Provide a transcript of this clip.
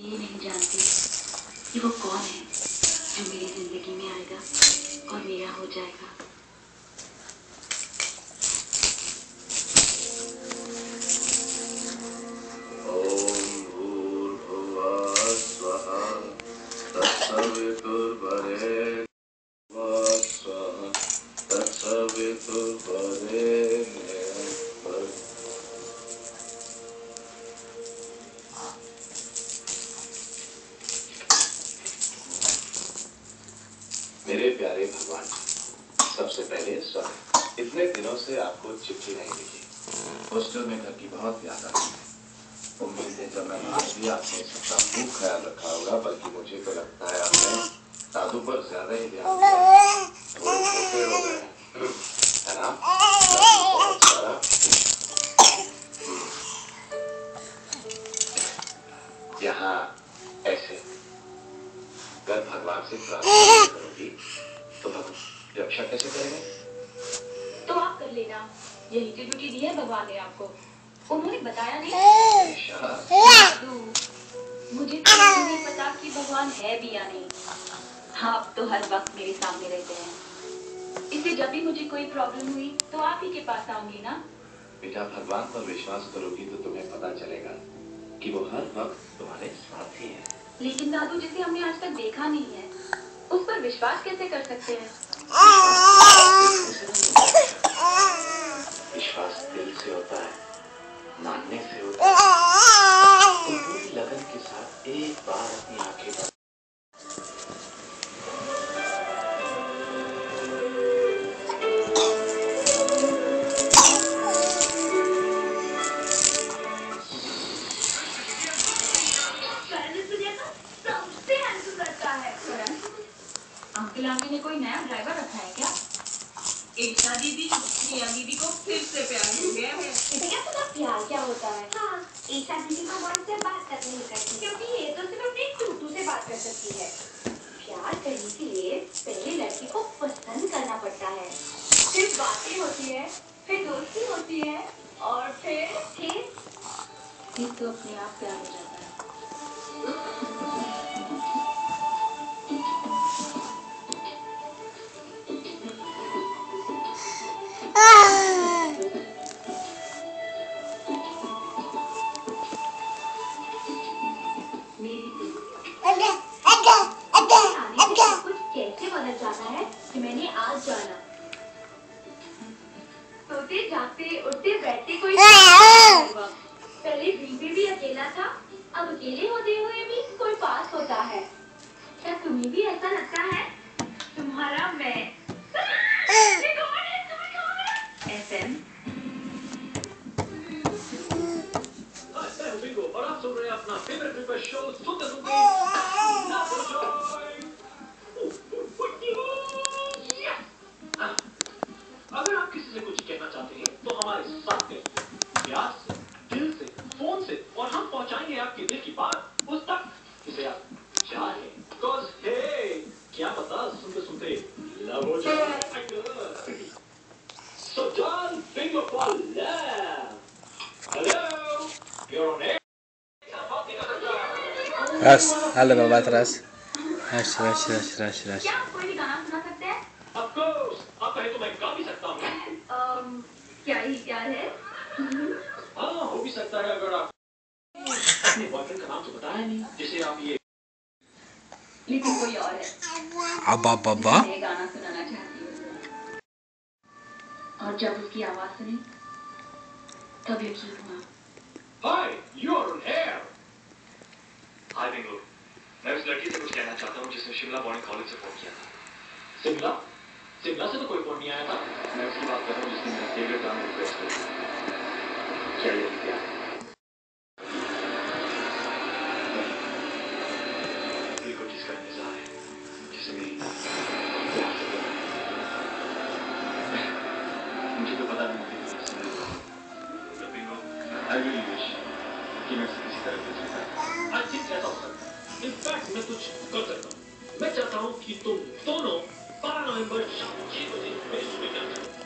ये नहीं जानती कि वो कौन है जो मेरी जिंदगी में आएगा और मेरा हो जाएगा। ओम भूर्भुवः स्वः तत्सवितुर्वरेण्यं स्वः तत्सवितुर्वरेण्यं। मेरे प्यारे भगवान, सबसे पहले स्वागत। इतने दिनों से आपको चिट्ठी नहीं लिखी। हॉस्टल में घर की बहुत याद आती है। उम्मीद है जब मैं बाहर भी आपने सबका खूब ख्याल रखा होगा, बल्कि मुझे तो लगता है आपने दादू पर ज्यादा ही ध्यान दिया। थोड़े छोटे हो गए है ना? बहुत सारा यहाँ ऐसे अगर भगवान से प्रार्थना करोगी तो भगवान रक्षा कैसे करेंगे? तो आप कर लेना, यही तो ड्यूटी दी है भगवान ने आपको। उन्होंने बताया नहीं? मुझे तो नहीं पता कि भगवान है भी या नहीं। आप तो हर वक्त मेरे सामने रहते हैं, इसलिए जब भी मुझे कोई प्रॉब्लम हुई तो आप ही के पास आऊंगी ना। बेटा, भगवान पर विश्वास करोगी तो तुम्हें पता चलेगा कि वो हर वक्त तुम्हारे साथ ही है। लेकिन दादू, जिसे हमने आज तक देखा नहीं है, उस पर विश्वास कैसे कर सकते हैं? विश्वास दिल से होता है, मानने से होता है। तो पूरी लगन के साथ एक बार अपनी आंखें बंद। अंकल आंटी ने कोई नया ड्राइवर रखा है क्या? ईशा दीदी, प्रिया दीदी को फिर से प्यार हो गया है। क्या पता प्यार क्या होता है? हाँ, ईशा दीदी को मन से बात तक नहीं करती, क्योंकि ये तो सिर्फ अपने टूटू से बात कर सकती है। प्यार करने के लिए पहले लड़की को पसंद करना पड़ता है, फिर बातें होती है, फिर दोस्ती होती है, और फिर तो अपने आप प्यार हो जाता है। कैसे बदल जाना है कि मैंने आज जाना। सोते जागते उठते बैठते कोई पहले दिल भी अकेला था, अब अकेले होते हुए भी कोई पास होता है। क्या तुम्हें भी ऐसा लगता है? तुम्हारा मैं FM। और आप सुन रहे हैं अपना फेवरेट रिक्वेस्ट शो सुनते सुनते अगर आप किसी से कुछ कहना चाहते हैं तो हमारे साथ में प्यार से, दिल से, फोन से, और हम पहुंचाएंगे आपके दिल की बात उस तक जिसे आप चाहें। Cause hey, क्या पता सुनते सुनते लव हो जाए। So don't think of love. Hello, you're on air. Ras, halo babat Ras. Ras. क्या कोई भी गाना सुना सकते हैं? Of course, आप कहे तो मैं गा भी सकता हूँ। क्या ही प्यार है? हाँ, हो भी सकता है अगर आप अपने बॉयफ्रेंड का नाम तो बताया नहीं, जिसे आप ये। लेकिन कोई और है। Abba. मैं गाना सुनाना चाहती हूँ, और जब उसकी आवाज सुनी तब यकीन हुआ। Hi, you're on air. Hi Bingo, मैं उस लड़की से कुछ कहना चाहता हूँ जिसने शिमला मॉर्निंग कॉलेज से फोन किया था। शिमला से तो कोई फोन नहीं आया था। मैं उसकी बात कर रहा हूँ जिसने मेरा फेवरेट गाना रिक्वेस्ट किया। क्या ये प्यार है? दिल को जिसका इंतजार है, जिसे मेरी प्यार से बोला। मुझे तो पता नहीं बिंगो, I really wish कि मैं किसी तरह से जीता। I think ऐसा हो सकता है। In fact, मैं कुछ कर सकता हूँ। मैं चाहता हूँ कि तुम दोनों 12 नवंबर शाम 6 बजे मेरे स्टूडियो में आ जाओ।